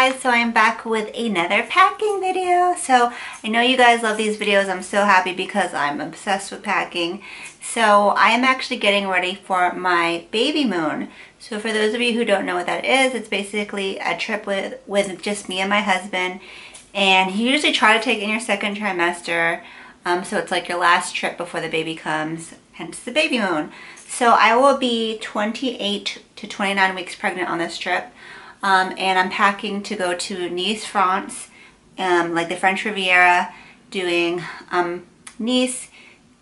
guys, so I'm back with another packing video. So I know you guys love these videos. I'm so happy because I'm obsessed with packing. So I am actually getting ready for my Babymoon. So for those of you who don't know what that is, it's basically a trip with just me and my husband. And you usually try to take in your second trimester. So it's like your last trip before the baby comes, hence the Babymoon. So I will be 28 to 29 weeks pregnant on this trip. And I'm packing to go to Nice, France, like the French Riviera, doing Nice,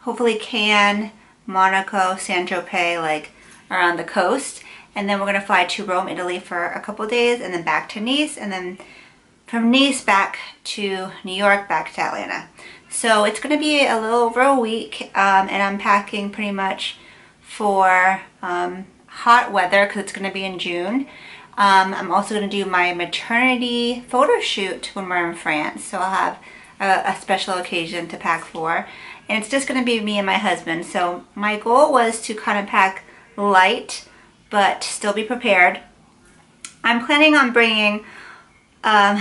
hopefully Cannes, Monaco, Saint-Tropez, like around the coast. And then we're going to fly to Rome, Italy for a couple days, and then back to Nice, and then from Nice back to New York, back to Atlanta. So it's going to be a little over a week, and I'm packing pretty much for hot weather because it's going to be in June. I'm also going to do my maternity photo shoot when we're in France, so I'll have a special occasion to pack for, and it's just going to be me and my husband. So my goal was to kind of pack light but still be prepared. I'm planning on bringing I'm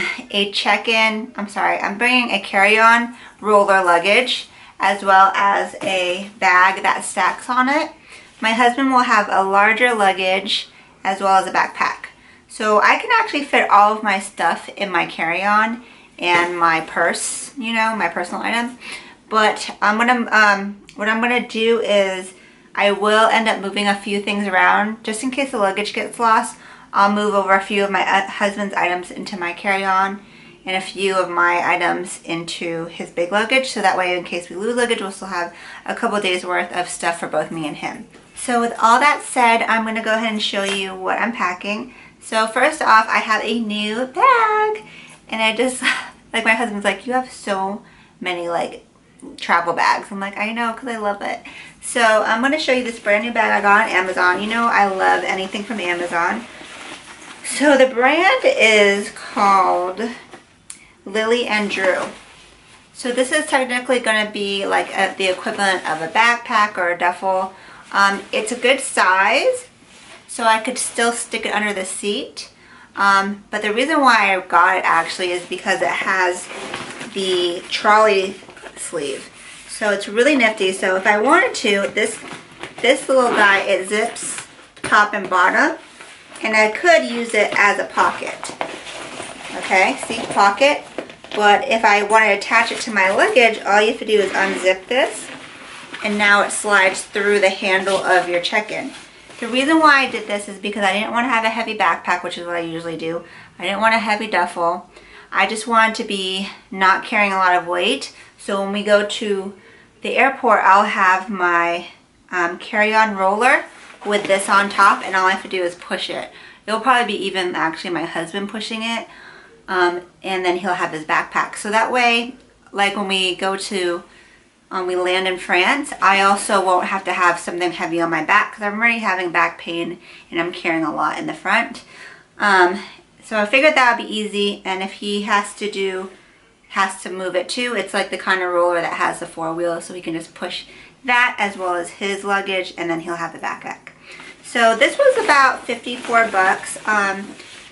bringing a carry-on roller luggage as well as a bag that stacks on it. My husband will have a larger luggage as well as a backpack. So I can actually fit all of my stuff in my carry-on and my purse, you know, my personal items. But what I'm gonna do is I will end up moving a few things around just in case the luggage gets lost. I'll move over a few of my husband's items into my carry-on and a few of my items into his big luggage, so that way in case we lose luggage, we'll still have a couple days worth of stuff for both me and him. So with all that said, I'm gonna go ahead and show you what I'm packing. So first off, I have a new bag, and I just, like, my husband's like, you have so many like travel bags. I'm like, I know, because I love it. So I'm going to show you this brand new bag I got on Amazon. You know I love anything from Amazon. So the brand is called Lily and Drew. So this is technically going to be like the equivalent of a backpack or a duffel. It's a good size, so I could still stick it under the seat. But the reason why I got it actually is because it has the trolley sleeve. So it's really nifty. So if I wanted to, this little guy, it zips top and bottom, and I could use it as a pocket. Okay, see, pocket. But if I want to attach it to my luggage, all you have to do is unzip this, and now it slides through the handle of your check-in. The reason why I did this is because I didn't want to have a heavy backpack, which is what I usually do. I didn't want a heavy duffel. I just wanted to be not carrying a lot of weight. So when we go to the airport, I'll have my carry-on roller with this on top, and all I have to do is push it. It'll probably be even actually my husband pushing it, and then he'll have his backpack. So that way, like when we go to we land in France, I also won't have to have something heavy on my back because I'm already having back pain and I'm carrying a lot in the front. So I figured that would be easy, and if he has to move it too, it's like the kind of roller that has the 4 wheels, so he can just push that as well as his luggage, and then he'll have the backpack. So this was about 54 bucks.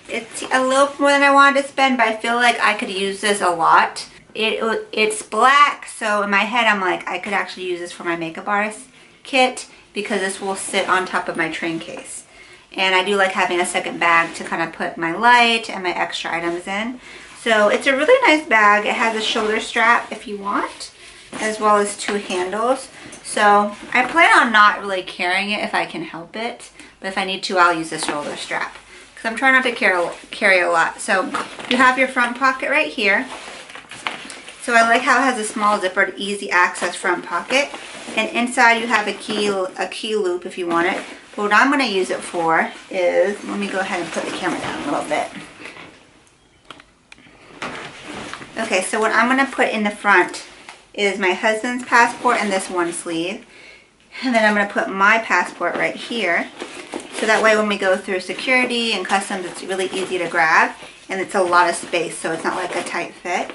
It's a little more than I wanted to spend, but I feel like I could use this a lot. It's black, so in my head I'm like, I could actually use this for my makeup artist kit because this will sit on top of my train case. And I do like having a second bag to kind of put my light and my extra items in. So it's a really nice bag. It has a shoulder strap if you want, as well as 2 handles. So I plan on not really carrying it if I can help it, but if I need to, I'll use the shoulder strap because I'm trying not to carry a lot. So you have your front pocket right here. So I like how it has a small zippered, easy access front pocket, and inside you have a key loop if you want it. But what I'm going to use it for is, let me go ahead and put the camera down a little bit. Okay, so what I'm going to put in the front is my husband's passport and this one sleeve. And then I'm going to put my passport right here. So that way when we go through security and customs, it's really easy to grab. And it's a lot of space, so it's not like a tight fit.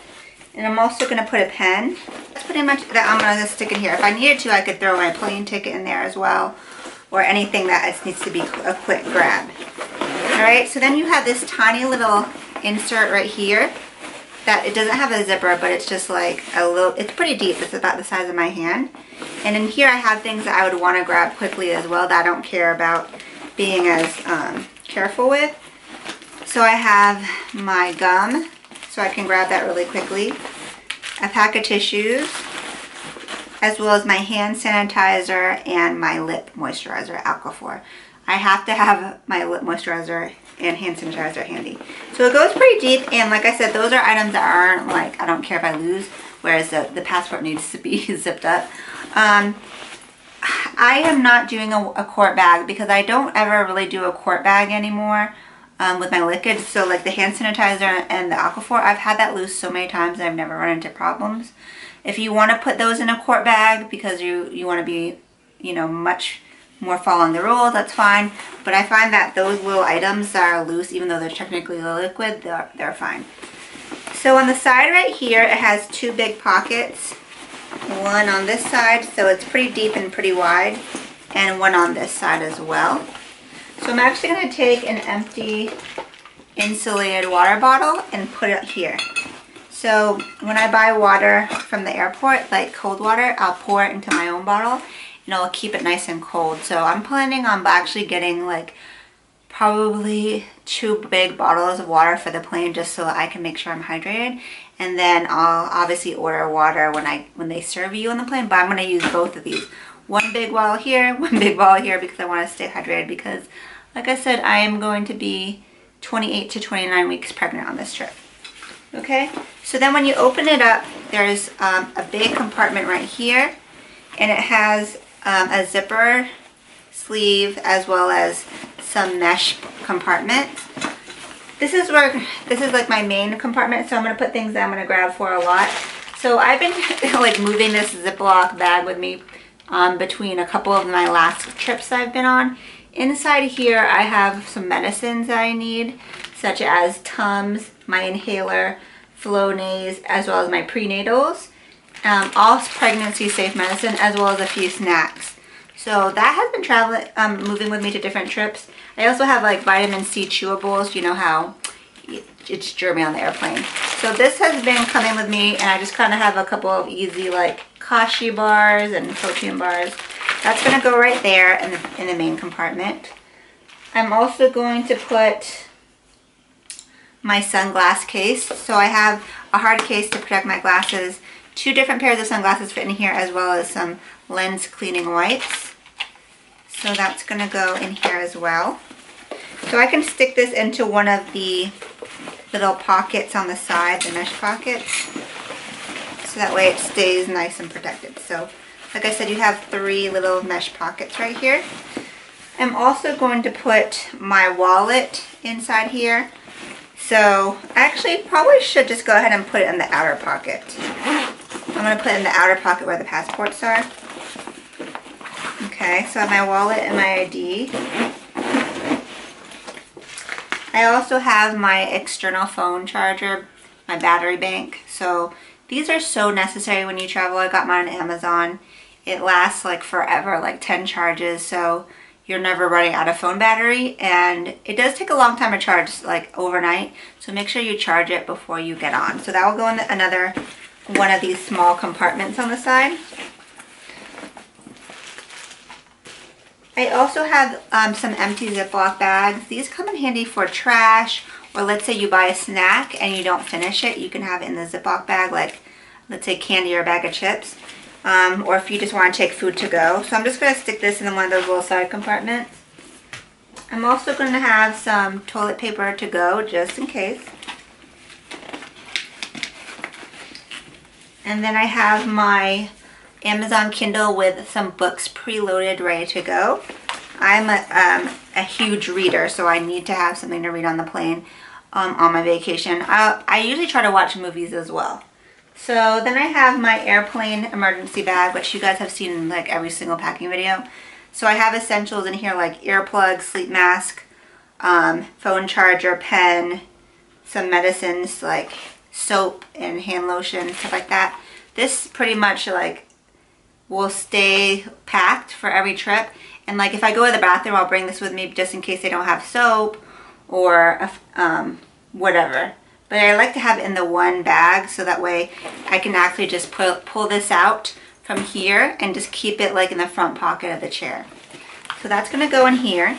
And I'm also going to put a pen. That's pretty much that I'm going to stick in here. If I needed to, I could throw my plane ticket in there as well, or anything that needs to be a quick grab. Alright, so then you have this tiny little insert right here that it doesn't have a zipper, but it's just like a little, it's pretty deep. It's about the size of my hand. And in here I have things that I would want to grab quickly as well that I don't care about being as careful with. So I have my gum, so I can grab that really quickly. A pack of tissues, as well as my hand sanitizer and my lip moisturizer, Aquaphor. I have to have my lip moisturizer and hand sanitizer handy. So it goes pretty deep, and like I said, those are items that aren't like, I don't care if I lose, whereas the passport needs to be zipped up. I am not doing a quart bag because I don't ever really do a quart bag anymore with my liquids. So like the hand sanitizer and the Aquaphor, I've had that loose so many times and I've never run into problems. If you want to put those in a quart bag because you want to be, you know, much more following the rules, that's fine. But I find that those little items that are loose, even though they're technically liquid, they're fine. So on the side right here, it has two big pockets. One on this side, so it's pretty deep and pretty wide, and one on this side as well. So I'm actually going to take an empty insulated water bottle and put it here. So when I buy water from the airport, like cold water, I'll pour it into my own bottle and I'll keep it nice and cold. So I'm planning on actually getting like probably 2 big bottles of water for the plane just so I can make sure I'm hydrated. And then I'll obviously order water when they serve you on the plane, but I'm going to use both of these. One big bottle here, one big bottle here, because I want to stay hydrated because, like I said, I am going to be 28 to 29 weeks pregnant on this trip. Okay, so then when you open it up, there's a big compartment right here, and it has a zipper sleeve as well as some mesh compartments. This is like my main compartment, so I'm going to put things that I'm going to grab for a lot. So I've been like moving this Ziploc bag with me between a couple of my last trips I've been on. Inside here I have some medicines that I need, such as Tums, my inhaler, Flonase, as well as my prenatals. All pregnancy safe medicine, as well as a few snacks. So that has been traveling, moving with me to different trips. I also have like vitamin C chewables. You know how it's germy on the airplane. So this has been coming with me, and I just kind of have a couple of easy like Kashi bars and protein bars. That's going to go right there in the main compartment. I'm also going to put my sunglass case. So I have a hard case to protect my glasses, 2 different pairs of sunglasses fit in here, as well as some lens cleaning wipes. So that's going to go in here as well. So I can stick this into one of the little pockets on the side, the mesh pockets. So that way it stays nice and protected. So like I said, you have 3 little mesh pockets right here. I'm also going to put my wallet inside here. So I actually probably should just go ahead and put it in the outer pocket. I'm going to put it in the outer pocket where the passports are. Okay, so I have my wallet and my ID. I also have my external phone charger, my battery bank. So these are so necessary when you travel. I got mine on Amazon. It lasts like forever, like 10 charges. So you're never running out of phone battery, and it does take a long time to charge, like overnight. So make sure you charge it before you get on. So that will go in another one of these small compartments on the side. I also have some empty Ziploc bags. These come in handy for trash, or let's say you buy a snack and you don't finish it, you can have it in the Ziploc bag, like let's say candy or a bag of chips, or if you just want to take food to go. So I'm just going to stick this in one of those little side compartments. I'm also going to have some toilet paper to go, just in case. And then I have my Amazon Kindle with some books preloaded, ready to go. I'm a huge reader, so I need to have something to read on the plane on my vacation. I usually try to watch movies as well. So then I have my airplane emergency bag, which you guys have seen in like every single packing video. So I have essentials in here like earplugs, sleep mask, phone charger, pen, some medicines like soap and hand lotion, stuff like that. This pretty much like will stay packed for every trip, and like if I go to the bathroom, I'll bring this with me just in case they don't have soap or whatever. but I like to have it in the one bag so that way I can actually just pull this out from here and just keep it like in the front pocket of the chair. So that's gonna go in here.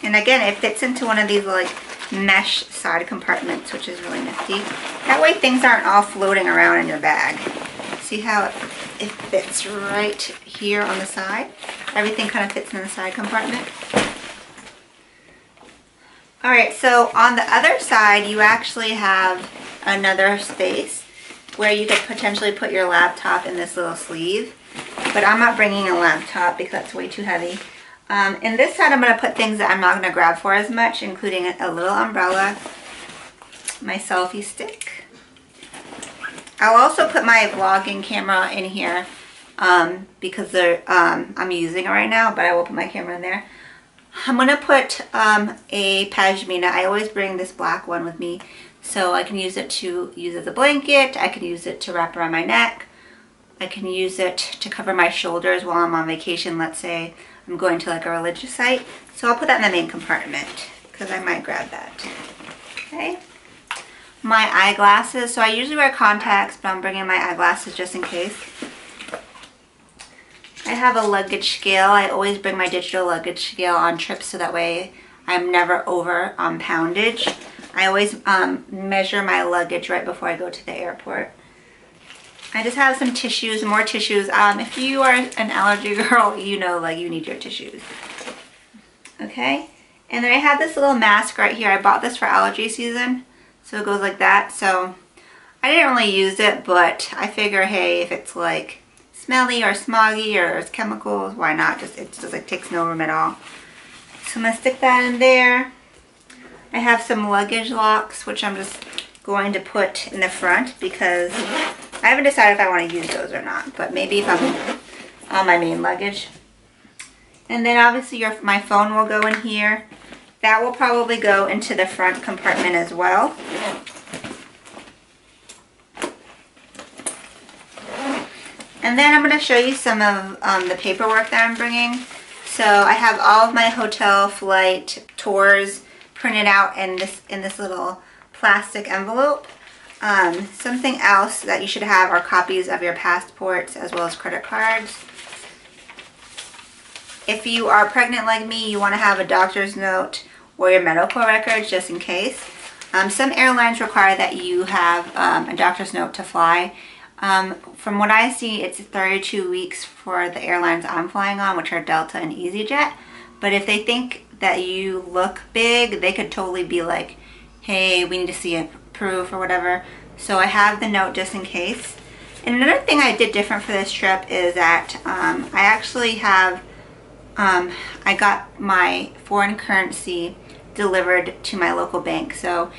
And again, it fits into one of these like mesh side compartments, which is really nifty. That way things aren't all floating around in your bag. See how it fits right here on the side? Everything kind of fits in the side compartment. All right, so on the other side, you actually have another space where you could potentially put your laptop in this little sleeve, but I'm not bringing a laptop because that's way too heavy. In this side, I'm going to put things that I'm not going to grab for as much, including a little umbrella, my selfie stick. I'll also put my vlogging camera in here because I'm using it right now, but I will put my camera in there. I'm going to put a pashmina. I always bring this black one with me, so I can use it to use as a blanket. I can use it to wrap around my neck. I can use it to cover my shoulders while I'm on vacation. Let's say I'm going to like a religious site. So I'll put that in the main compartment because I might grab that. Okay. My eyeglasses. So I usually wear contacts, but I'm bringing my eyeglasses just in case. I have a luggage scale. I always bring my digital luggage scale on trips so that way I'm never over on poundage. I always measure my luggage right before I go to the airport. I just have some tissues, more tissues. If you are an allergy girl, you know like you need your tissues. Okay, and then I have this little mask right here. I bought this for allergy season, so it goes like that. So I didn't really use it, but I figure, hey, if it's like smelly or smoggy or there's chemicals, why not? It just like takes no room at all. So I'm gonna stick that in there. I have some luggage locks, which I'm just going to put in the front because I haven't decided if I want to use those or not, but maybe if I'm on my main luggage. And then obviously my phone will go in here. That will probably go into the front compartment as well. And then I'm going to show you some of the paperwork that I'm bringing. So I have all of my hotel flight tours printed out in this little plastic envelope. Something else that you should have are copies of your passports as well as credit cards. If you are pregnant like me, you want to have a doctor's note or your medical records just in case. Some airlines require that you have a doctor's note to fly. From what I see, it's 32 weeks for the airlines I'm flying on, which are Delta and EasyJet. But if they think that you look big, they could totally be like, hey, we need to see a proof or whatever. So I have the note just in case. And another thing I did different for this trip is that I actually have, I got my foreign currency delivered to my local bank. So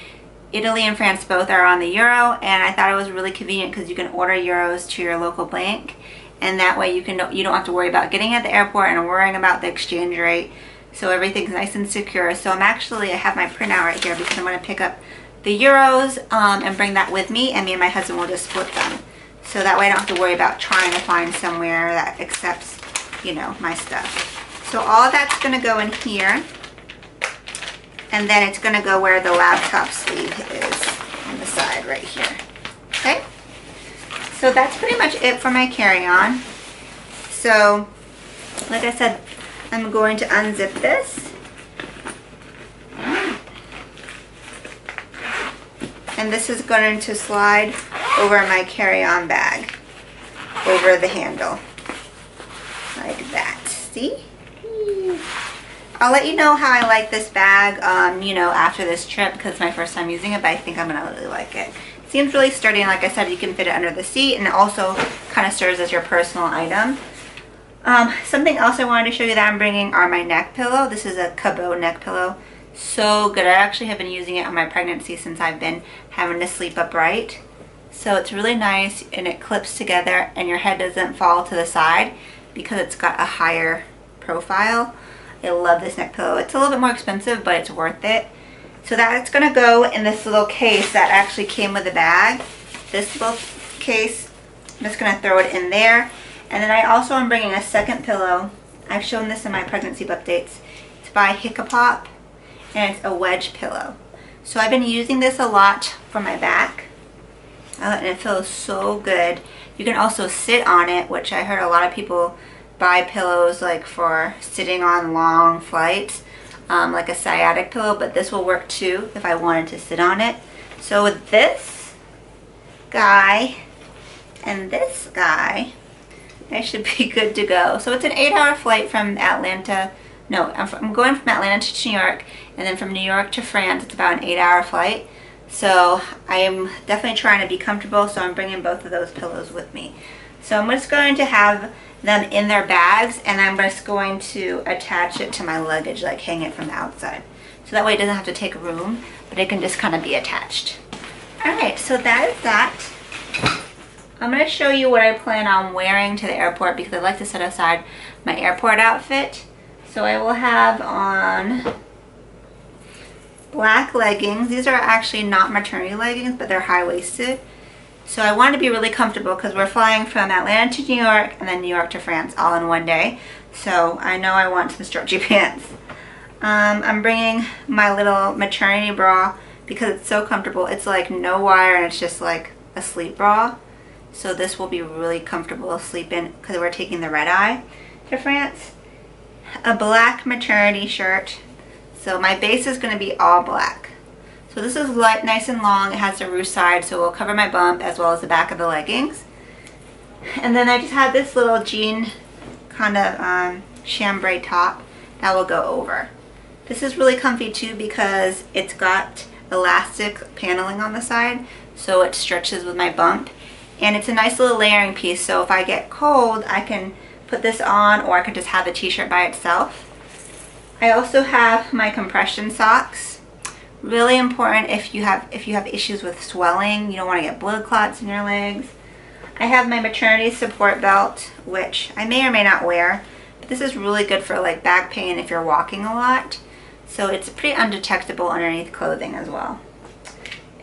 Italy and France both are on the euro, and I thought it was really convenient because you can order euros to your local bank, and that way you don't have to worry about getting at the airport and worrying about the exchange rate. So everything's nice and secure. So I have my printout right here because I'm going to pick up the euros and bring that with me, and me and my husband will just split them. So that way I don't have to worry about trying to find somewhere that accepts, you know, my stuff. So all of that's going to go in here. And then it's going to go where the laptop sleeve is on the side right here. Okay? So that's pretty much it for my carry-on. So, like I said, I'm going to unzip this. And this is going to slide over my carry-on bag, over the handle, like that. See? I'll let you know how I like this bag, you know, after this trip because it's my first time using it, but I think I'm going to really like it. It seems really sturdy, and like I said, you can fit it under the seat, and it also kind of serves as your personal item. Something else I wanted to show you that I'm bringing are my neck pillow. This is a Cabot neck pillow. So good. I actually have been using it on my pregnancy since I've been having to sleep upright. So it's really nice, and it clips together, and your head doesn't fall to the side because it's got a higher profile. I love this neck pillow. It's a little bit more expensive, but it's worth it. So that's going to go in this little case that actually came with the bag. This little case, I'm just going to throw it in there. And then I also am bringing a second pillow. I've shown this in my pregnancy updates. It's by Hiccapop, and it's a wedge pillow. So I've been using this a lot for my back, and it feels so good. You can also sit on it, which I heard a lot of people buy pillows like for sitting on long flights, like a sciatic pillow, but this will work too if I wanted to sit on it. So with this guy and this guy, I should be good to go. So it's an 8-hour flight from Atlanta. No, I'm going from Atlanta to New York, and then from New York to France, it's about an 8-hour flight. So I am definitely trying to be comfortable, so I'm bringing both of those pillows with me. So I'm just going to have them in their bags, and I'm just going to attach it to my luggage, like hang it from the outside. So that way it doesn't have to take room, but it can just kind of be attached. Alright, so that is that. I'm going to show you what I plan on wearing to the airport because I like to set aside my airport outfit. So I will have on black leggings. These are actually not maternity leggings, but they're high-waisted. So I want to be really comfortable because we're flying from Atlanta to New York and then New York to France all in one day. So I know I want some stretchy pants. I'm bringing my little maternity bra because it's so comfortable. It's like no wire and it's just like a sleep bra. So this will be really comfortable to sleep in because we're taking the red eye to France. A black maternity shirt. So my base is going to be all black. So this is light, nice and long. It has a ruche side, so it will cover my bump as well as the back of the leggings. And then I just have this little jean kind of chambray top that will go over. This is really comfy too because it's got elastic paneling on the side, so it stretches with my bump. And it's a nice little layering piece, so if I get cold, I can put this on, or I could just have the t-shirt by itself. I also have my compression socks. Really important if you have issues with swelling, you don't want to get blood clots in your legs. I have my maternity support belt, which I may or may not wear, but this is really good for like back pain if you're walking a lot. So it's pretty undetectable underneath clothing as well.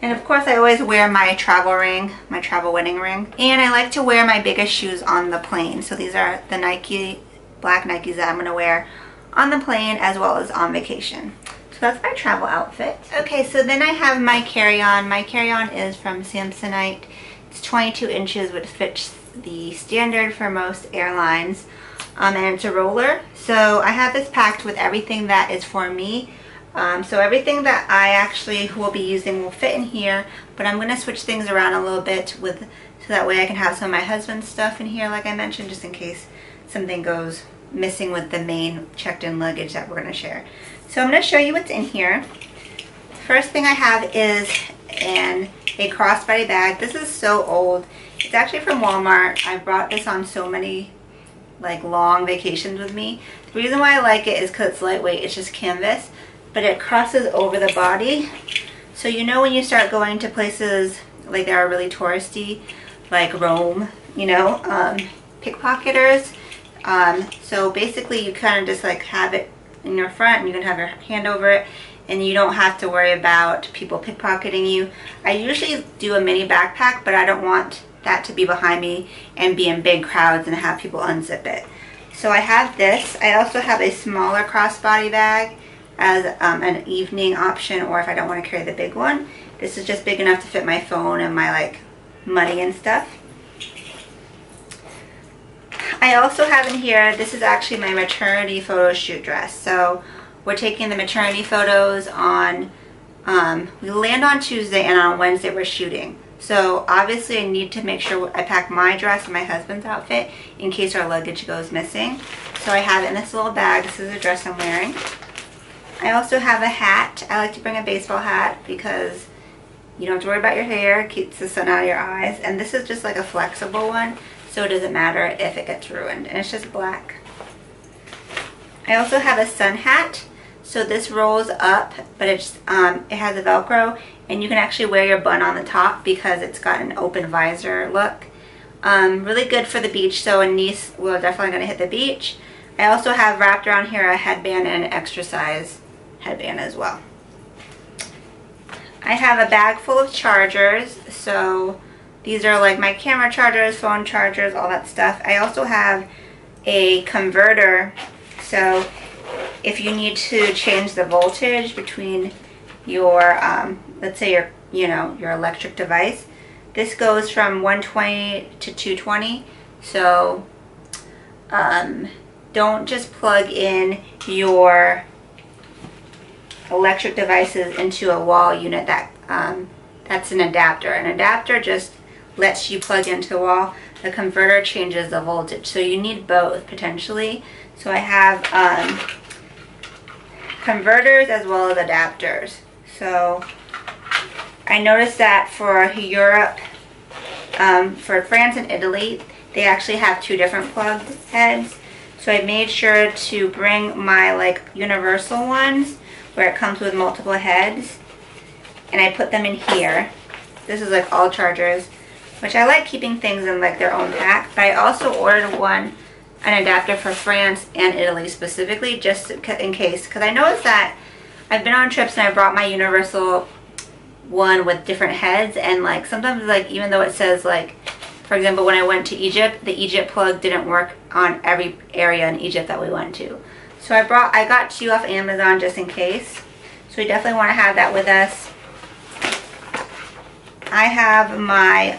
And of course I always wear my travel ring, my travel wedding ring. And I like to wear my biggest shoes on the plane. So these are the Nike, black Nikes that I'm going to wear on the plane as well as on vacation. So that's my travel outfit. Okay, so then I have my carry-on. My carry-on is from Samsonite. It's 22 inches, which fits the standard for most airlines. And it's a roller. So I have this packed with everything that is for me. So everything that I actually will be using will fit in here, but I'm going to switch things around a little bit so that way I can have some of my husband's stuff in here, like I mentioned, just in case something goes missing with the main checked-in luggage that we're going to share. So I'm going to show you what's in here. First thing I have is a crossbody bag. This is so old. It's actually from Walmart. I brought this on so many like long vacations with me. The reason why I like it is because it's lightweight. It's just canvas, but it crosses over the body. So you know when you start going to places like that are really touristy, like Rome, you know, pickpocketers. So basically you kind of just like have it in your front and you can have your hand over it and you don't have to worry about people pickpocketing you. I usually do a mini backpack, but I don't want that to be behind me and be in big crowds and have people unzip it. So I have this. I also have a smaller crossbody bag as an evening option, or if I don't want to carry the big one. This is just big enough to fit my phone and my like money and stuff. I also have in here, this is actually my maternity photo shoot dress. So we're taking the maternity photos on, we land on Tuesday and on Wednesday we're shooting. So obviously I need to make sure I pack my dress and my husband's outfit in case our luggage goes missing. So I have it in this little bag. This is the dress I'm wearing. I also have a hat. I like to bring a baseball hat because you don't have to worry about your hair. It keeps the sun out of your eyes. And this is just like a flexible one, so it doesn't matter if it gets ruined. And it's just black. I also have a sun hat. So this rolls up, but it has a Velcro, and you can actually wear your bun on the top because it's got an open visor look. Really good for the beach, so in Nice we're definitely going to hit the beach. I also have wrapped around here a headband and an extra size headband as well. I have a bag full of chargers, so these are like my camera chargers, phone chargers, all that stuff. I also have a converter, so if you need to change the voltage between your, let's say your electric device. This goes from 120 to 220. So don't just plug in your electric devices into a wall unit. That's an adapter. An adapter just lets you plug into the wall. The converter changes the voltage. So you need both potentially. So I have converters as well as adapters. So I noticed that for Europe, for France and Italy, they actually have two different plug heads. So I made sure to bring my like universal ones where it comes with multiple heads, and I put them in here. This is like all chargers, which I like keeping things in like their own pack, but I also ordered an adapter for France and Italy specifically, just in case, because I noticed that I've been on trips and I brought my universal one with different heads, and like sometimes like even though it says like, for example, when I went to Egypt, the Egypt plug didn't work on every area in Egypt that we went to. So I got two off Amazon just in case. So we definitely want to have that with us. I have my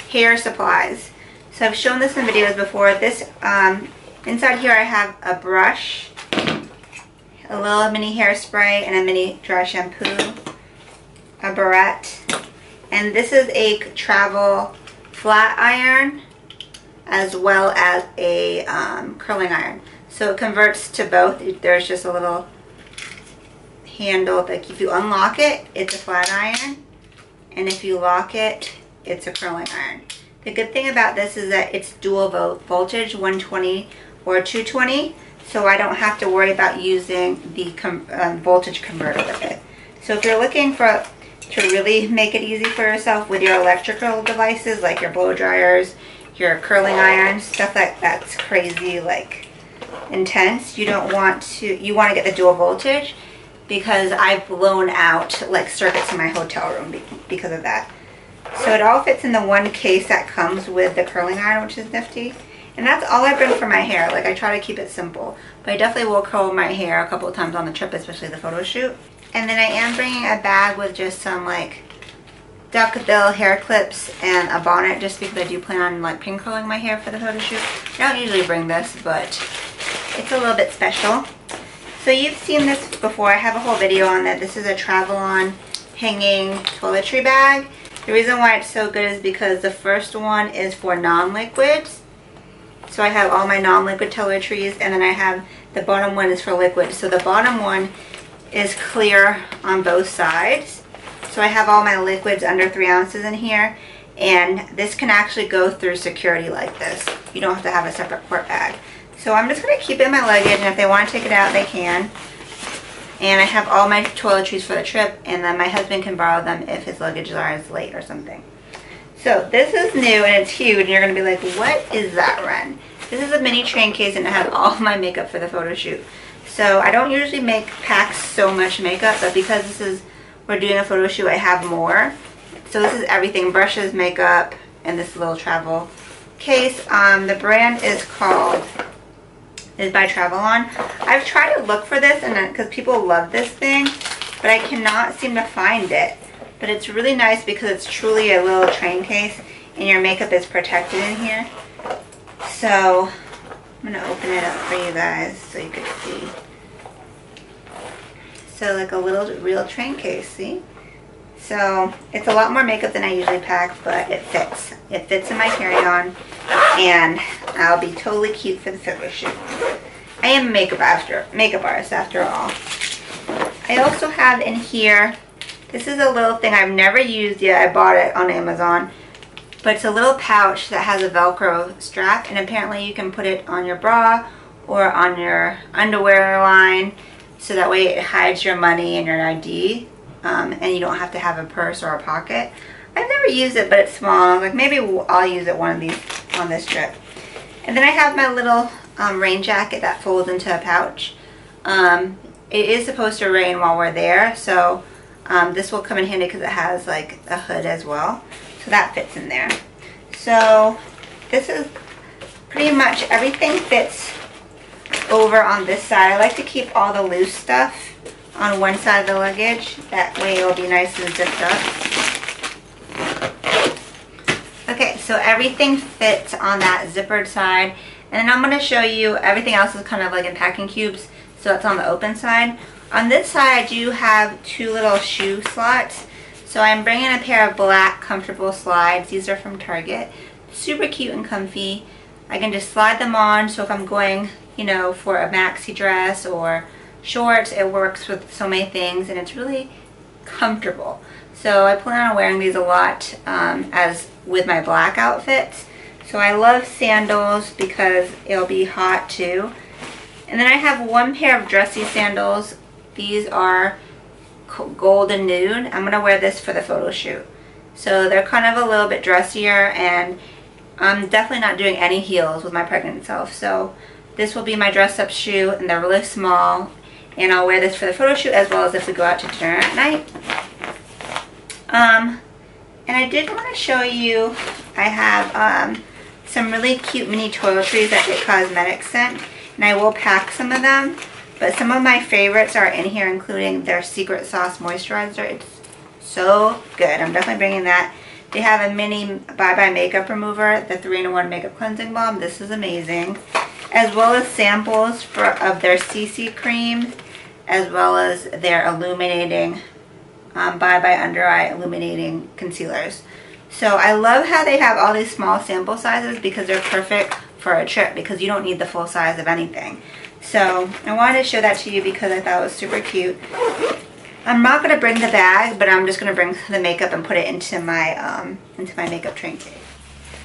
hair supplies. So I've shown this in videos before. This inside here I have a brush, a little mini hairspray, and a mini dry shampoo, a barrette, and this is a travel flat iron as well as a curling iron. So it converts to both. There's just a little handle that if you unlock it, it's a flat iron, and if you lock it, it's a curling iron. The good thing about this is that it's dual voltage, 120 or 220, so I don't have to worry about using the voltage converter with it. So if you're looking to really make it easy for yourself with your electrical devices, like your blow dryers, your curling irons, stuff like that's crazy, like intense, you want to get the dual voltage, because I've blown out like circuits in my hotel room because of that. So it all fits in the one case that comes with the curling iron, which is nifty. And that's all I bring for my hair. Like I try to keep it simple, but I definitely will curl my hair a couple of times on the trip, especially the photo shoot. And then I am bringing a bag with just some like duckbill hair clips and a bonnet, just because I do plan on like pin curling my hair for the photo shoot. I don't usually bring this, but it's a little bit special. So you've seen this before. I have a whole video on that. This is a Travel-On hanging toiletry bag. The reason why it's so good is because the first one is for non-liquids. So I have all my non-liquid toiletries, and then I have the bottom one is for liquid. So the bottom one is clear on both sides. So I have all my liquids under 3 ounces in here, and this can actually go through security like this. You don't have to have a separate quart bag. So I'm just going to keep it in my luggage, and if they want to take it out, they can. And I have all my toiletries for the trip, and then my husband can borrow them if his luggage is late or something. So this is new, and it's huge, and you're going to be like, what is that, Ren? This is a mini train case, and it has all of my makeup for the photo shoot. So I don't usually pack so much makeup, but because we're doing a photo shoot, I have more. So this is everything, brushes, makeup, and this little travel case. The brand is by Travel-On. I've tried to look for this, and because people love this thing, but I cannot seem to find it. But it's really nice because it's truly a little train case, and your makeup is protected in here. So I'm gonna open it up for you guys so you can see. So like a little real train case, see? So it's a lot more makeup than I usually pack, but it fits. It fits in my carry-on, and I'll be totally cute for the photo shoot. I am a makeup artist after all. I also have in here, this is a little thing I've never used yet. I bought it on Amazon, but it's a little pouch that has a Velcro strap, and apparently you can put it on your bra or on your underwear line, so that way it hides your money and your ID. And you don't have to have a purse or a pocket. I've never used it, but it's small. Like maybe I'll use it on this trip. And then I have my little rain jacket that folds into a pouch. It is supposed to rain while we're there, so this will come in handy because it has like a hood as well. So that fits in there. So this is pretty much everything fits over on this side. I like to keep all the loose stuff on one side of the luggage. That way it'll be nice and zipped up. Okay, so everything fits on that zippered side. And then I'm going to show you everything else is kind of like in packing cubes. So it's on the open side. On this side I do have two little shoe slots. So I'm bringing a pair of black comfortable slides. These are from Target. Super cute and comfy. I can just slide them on, so if I'm going, you know, for a maxi dress or shorts, it works with so many things and it's really comfortable. So I plan on wearing these a lot as with my black outfits. So I love sandals because it'll be hot too. And then I have one pair of dressy sandals. These are golden nude. I'm going to wear this for the photo shoot. So they're kind of a little bit dressier, and I'm definitely not doing any heels with my pregnant self. So this will be my dress up shoe, and they're really small. And I'll wear this for the photo shoot as well as if we go out to dinner at night. And I did want to show you, I have some really cute mini toiletries that It Cosmetics sent. And I will pack some of them. But some of my favorites are in here, including their Secret Sauce Moisturizer. It's so good. I'm definitely bringing that. They have a mini Bye Bye Makeup Remover, the 3-in-1 Makeup Cleansing Balm. This is amazing. As well as samples of their CC cream, as well as their illuminating Bye Bye Under Eye Illuminating Concealers. So I love how they have all these small sample sizes because they're perfect for a trip because you don't need the full size of anything. So I wanted to show that to you because I thought it was super cute. I'm not going to bring the bag, but I'm just going to bring the makeup and put it into my makeup tray case.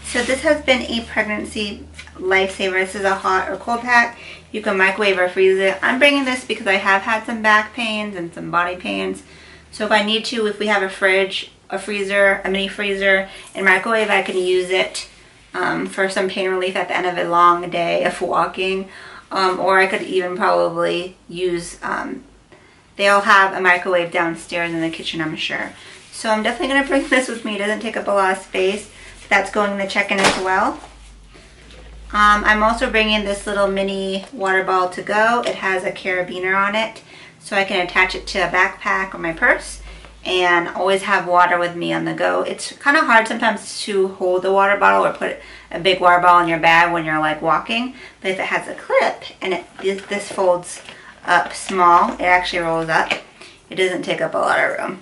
So this has been a pregnancy lifesaver. This is a hot or cold pack. You can microwave or freeze it. I'm bringing this because I have had some back pains and some body pains. So if I need to, if we have a fridge, a freezer, a mini freezer, and microwave, I can use it for some pain relief at the end of a long day of walking. Or I could even probably use, they'll have a microwave downstairs in the kitchen, I'm sure. So I'm definitely going to bring this with me. It doesn't take up a lot of space. That's going in the check-in as well. I'm also bringing this little mini water bottle to go. It has a carabiner on it, so I can attach it to a backpack or my purse and always have water with me on the go. It's kind of hard sometimes to hold the water bottle or put a big water bottle in your bag when you're like walking, but if it has a clip and this folds up small, it actually rolls up. It doesn't take up a lot of room.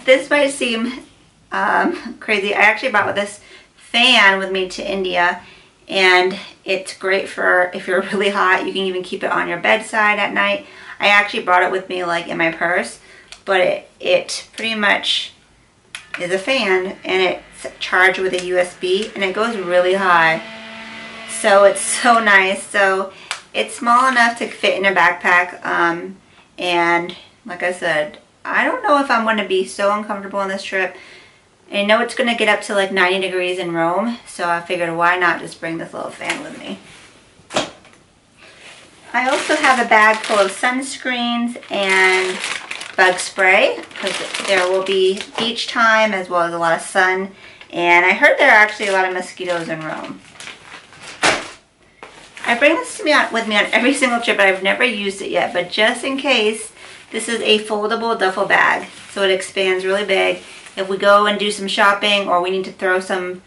This might seem crazy. I actually brought this fan with me to India, and it's great for if you're really hot. You can even keep it on your bedside at night. I actually brought it with me like in my purse, but it pretty much is a fan, and it's charged with a USB, and it goes really high. So it's so nice. So it's small enough to fit in a backpack, and like I said, I don't know if I'm going to be so uncomfortable on this trip. I know it's going to get up to like 90 degrees in Rome, so I figured why not just bring this little fan with me. I also have a bag full of sunscreens and bug spray because there will be beach time as well as a lot of sun, and I heard there are actually a lot of mosquitoes in Rome. I bring this with me on every single trip, but I've never used it yet, but just in case, this is a foldable duffel bag, so it expands really big. If we go and do some shopping or we need to throw some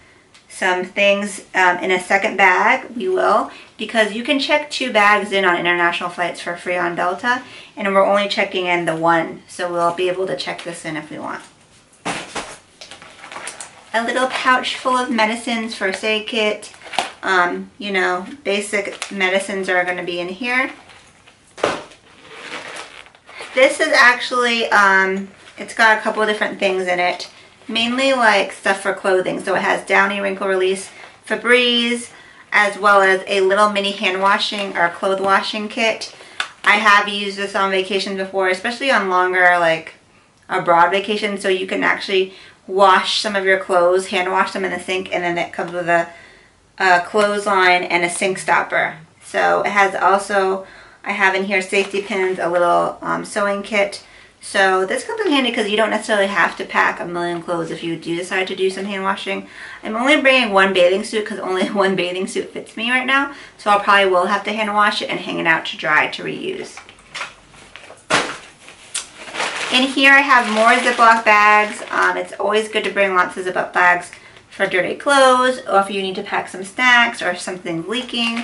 things in a second bag, we will, because you can check 2 bags in on international flights for free on Delta, and we're only checking in the 1, so we'll be able to check this in if we want. A little pouch full of medicines, first aid kit. You know, basic medicines are going to be in here. This is actually, it's got a couple of different things in it. Mainly like stuff for clothing. So it has Downy Wrinkle Release Febreze, as well as a little mini hand washing or clothes washing kit. I have used this on vacations before, especially on longer, like abroad vacations. So you can actually wash some of your clothes, hand wash them in the sink, and then it comes with a clothesline and a sink stopper. So it has also, I have in here safety pins, a little sewing kit. So this comes in handy because you don't necessarily have to pack a million clothes if you do decide to do some hand washing. I'm only bringing 1 bathing suit because only 1 bathing suit fits me right now. So I'll probably will have to hand wash it and hang it out to dry to reuse. In here I have more Ziploc bags. It's always good to bring lots of Ziploc bags for dirty clothes, or if you need to pack some snacks or something's leaking.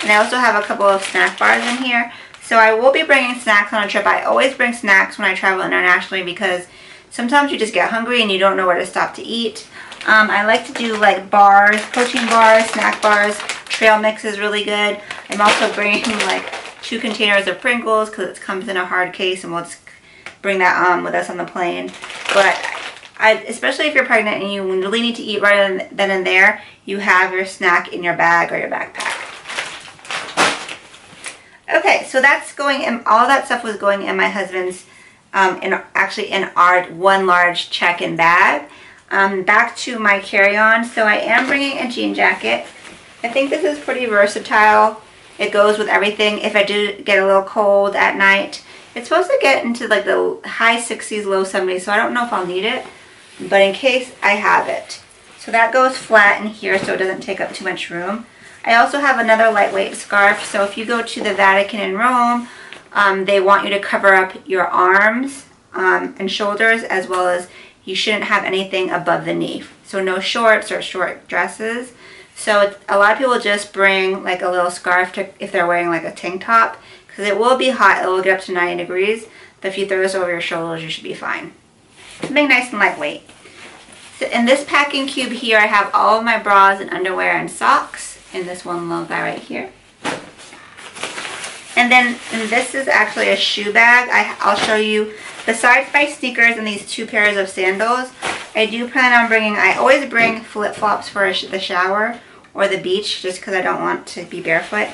And I also have a couple of snack bars in here. So I will be bringing snacks on a trip. I always bring snacks when I travel internationally because sometimes you just get hungry and you don't know where to stop to eat. I like to do like bars, protein bars, snack bars. Trail mix is really good. I'm also bringing like 2 containers of Pringles because it comes in a hard case, and we'll just bring that with us on the plane. But especially if you're pregnant and you really need to eat right then and there, you have your snack in your bag or your backpack. Okay, so that's going in, all that stuff was going in my husband's, actually in our one large check-in bag. Back to my carry-on. So I am bringing a jean jacket. I think this is pretty versatile. It goes with everything. If I do get a little cold at night, it's supposed to get into like the high 60s, low 70s, so I don't know if I'll need it, but in case, I have it. So that goes flat in here so it doesn't take up too much room. I also have another lightweight scarf, so if you go to the Vatican in Rome, they want you to cover up your arms and shoulders, as well as you shouldn't have anything above the knee. So no shorts or short dresses. So a lot of people just bring like a little scarf if they're wearing like a tank top, because it will be hot. It will get up to 90 degrees, but if you throw this over your shoulders, you should be fine. Something nice and lightweight. So in this packing cube here, I have all of my bras and underwear and socks in this one little guy right here. And then and this is actually a shoe bag. I'll show you, besides my sneakers and these 2 pairs of sandals, I do plan on bringing, I always bring flip-flops for the shower or the beach, just because I don't want to be barefoot.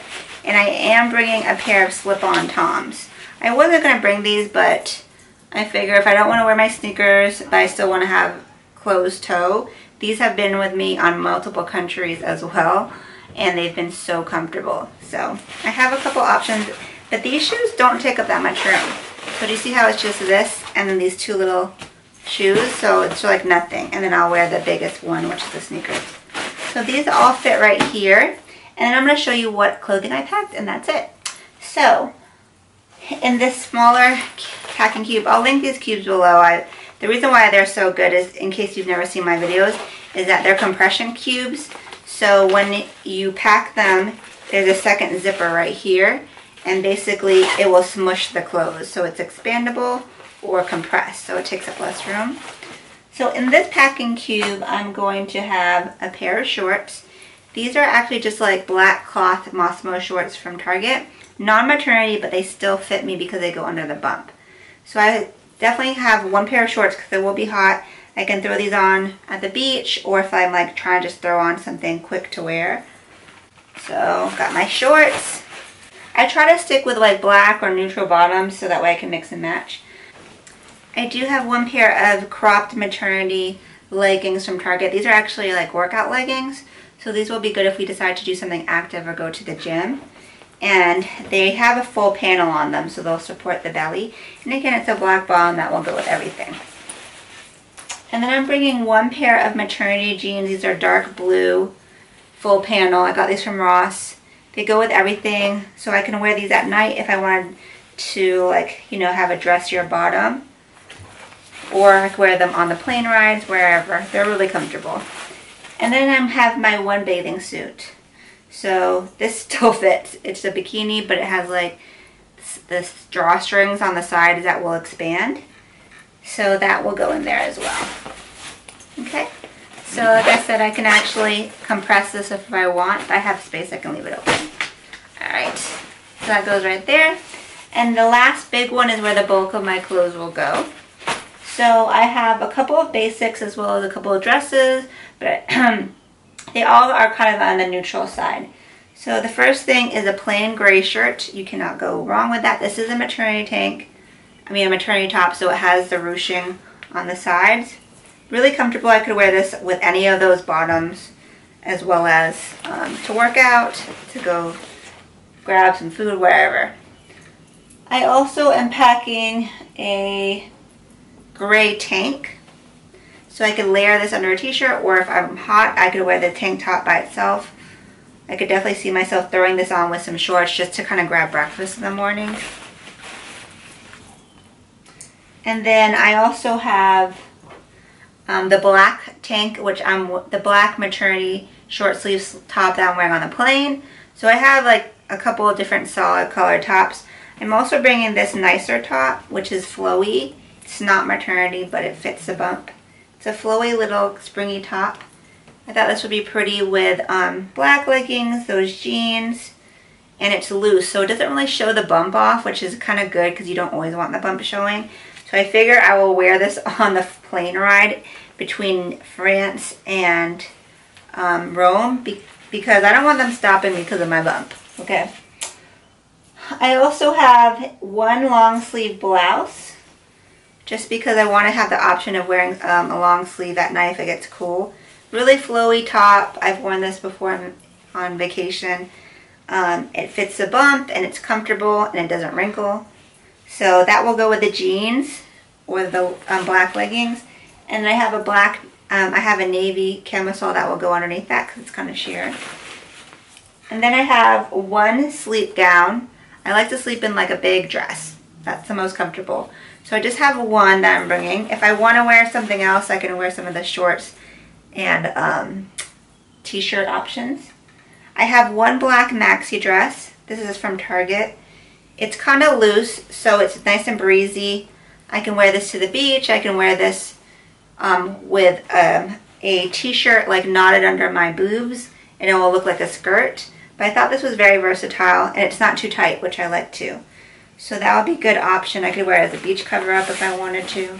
And I am bringing a pair of slip-on Toms. I wasn't going to bring these, but I figure if I don't want to wear my sneakers, but I still want to have closed toe, these have been with me on multiple countries as well, and they've been so comfortable. So I have a couple options, but these shoes don't take up that much room. So do you see how it's just this and then these 2 little shoes? So it's like nothing. And then I'll wear the biggest one, which is the sneakers. So these all fit right here. And then I'm going to show you what clothing I packed, and that's it. So in this smaller packing cube, I'll link these cubes below. The reason why they're so good is, in case you've never seen my videos, is that they're compression cubes. So when you pack them, there's a second zipper right here, and basically it will smush the clothes. So it's expandable or compressed, so it takes up less room. So in this packing cube, I'm going to have a pair of shorts. These are actually just like black cloth Mossimo shorts from Target. Non-maternity, but they still fit me because they go under the bump. So I definitely have 1 pair of shorts because it will be hot. I can throw these on at the beach, or if I'm like trying to just throw on something quick to wear. So got my shorts. I try to stick with like black or neutral bottoms so that way I can mix and match. I do have 1 pair of cropped maternity leggings from Target. These are actually like workout leggings. So these will be good if we decide to do something active or go to the gym. And they have a full panel on them, so they'll support the belly. And again, it's a black bottom that will go with everything. And then I'm bringing 1 pair of maternity jeans. These are dark blue, full panel. I got these from Ross. They go with everything, so I can wear these at night if I wanted to, like, you know, have a dressier bottom. Or I could wear them on the plane rides, wherever. They're really comfortable. And then I have my 1 bathing suit. So this still fits. It's a bikini, but it has like the drawstrings on the sides that will expand. So that will go in there as well. Okay. So like I said, I can actually compress this if I want. If I have space, I can leave it open. Alright. So that goes right there. And the last big one is where the bulk of my clothes will go. So I have a couple of basics as well as a couple of dresses, but they all are kind of on the neutral side. So the first thing is a plain gray shirt. You cannot go wrong with that. This is a maternity a maternity top, so it has the ruching on the sides. Really comfortable. I could wear this with any of those bottoms, as well as to work out, to go grab some food, wherever. I also am packing a gray tank. So I could layer this under a t-shirt, or if I'm hot, I could wear the tank top by itself. I could definitely see myself throwing this on with some shorts just to kind of grab breakfast in the morning. And then I also have the black tank, which the black maternity short sleeve top that I'm wearing on the plane. So I have like a couple of different solid color tops. I'm also bringing this nicer top, which is flowy. It's not maternity, but it fits the bump. It's a flowy little springy top. I thought this would be pretty with black leggings, those jeans, and it's loose, so it doesn't really show the bump off, which is kind of good because you don't always want the bump showing. So I figure I will wear this on the plane ride between France and Rome because I don't want them stopping me because of my bump. Okay. I also have one long sleeve blouse just because I want to have the option of wearing a long sleeve at night if it gets cool. Really flowy top. I've worn this before on vacation. It fits the bump and it's comfortable and it doesn't wrinkle. So that will go with the jeans or the black leggings. And I have a black, I have a navy camisole that will go underneath that because it's kind of sheer. And then I have one sleep gown. I like to sleep in like a big dress. That's the most comfortable. So I just have one that I'm bringing. If I want to wear something else, I can wear some of the shorts and t-shirt options. I have one black maxi dress. This is from Target. It's kind of loose, so it's nice and breezy. I can wear this to the beach. I can wear this with a t-shirt like knotted under my boobs, and it will look like a skirt. But I thought this was very versatile, and it's not too tight, which I like too. So that would be a good option. I could wear it as a beach cover-up if I wanted to.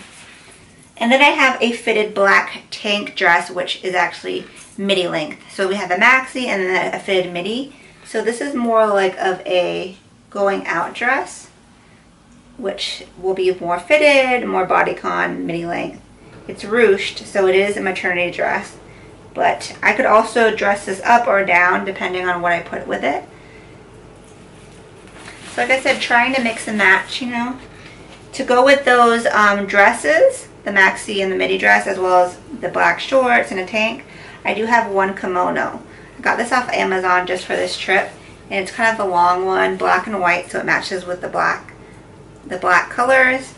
And then I have a fitted black tank dress, which is actually midi length. So we have the maxi and then a fitted midi. So this is more like of a going out dress, which will be more fitted, more bodycon, midi length. It's ruched, so it is a maternity dress. But I could also dress this up or down depending on what I put with it. So like I said, trying to mix and match, you know. To go with those dresses, the maxi and the midi dress, as well as the black shorts and a tank, I do have one kimono. I got this off Amazon just for this trip, and it's kind of the long one, black and white, so it matches with the black colors,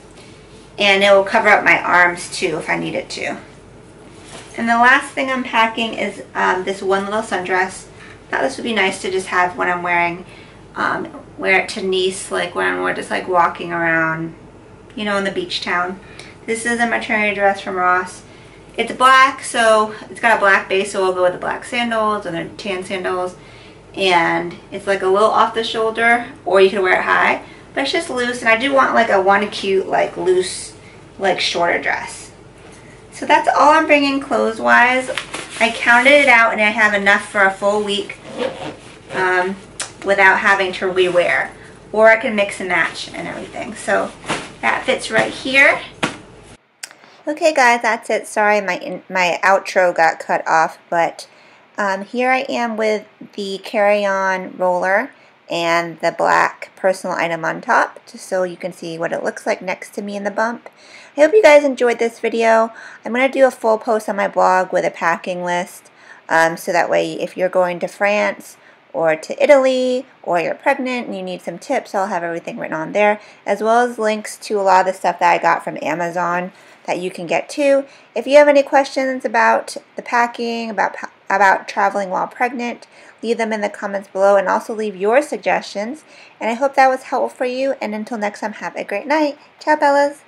and it will cover up my arms too if I need it to. And the last thing I'm packing is this one little sundress. I thought this would be nice to just have when I'm wear it to Nice, like when we're just like walking around, you know, in the beach town. This is a maternity dress from Ross. It's black, so it's got a black base, so we'll go with the black sandals and the tan sandals. And it's like a little off the shoulder, or you can wear it high, but it's just loose. And I do want like one cute, like loose, like shorter dress. So that's all I'm bringing clothes-wise. I counted it out, and I have enough for a full week without having to rewear. Or I can mix and match and everything. So that fits right here. Okay guys, that's it. Sorry my outro got cut off, but here I am with the carry-on roller and the black personal item on top, just so you can see what it looks like next to me in the bump. I hope you guys enjoyed this video. I'm going to do a full post on my blog with a packing list, so that way if you're going to France or to Italy, or you're pregnant and you need some tips, I'll have everything written on there, as well as links to a lot of the stuff that I got from Amazon that you can get too. If you have any questions about the packing, about traveling while pregnant, leave them in the comments below, and also leave your suggestions. And I hope that was helpful for you, and until next time, have a great night. Ciao, Bellas!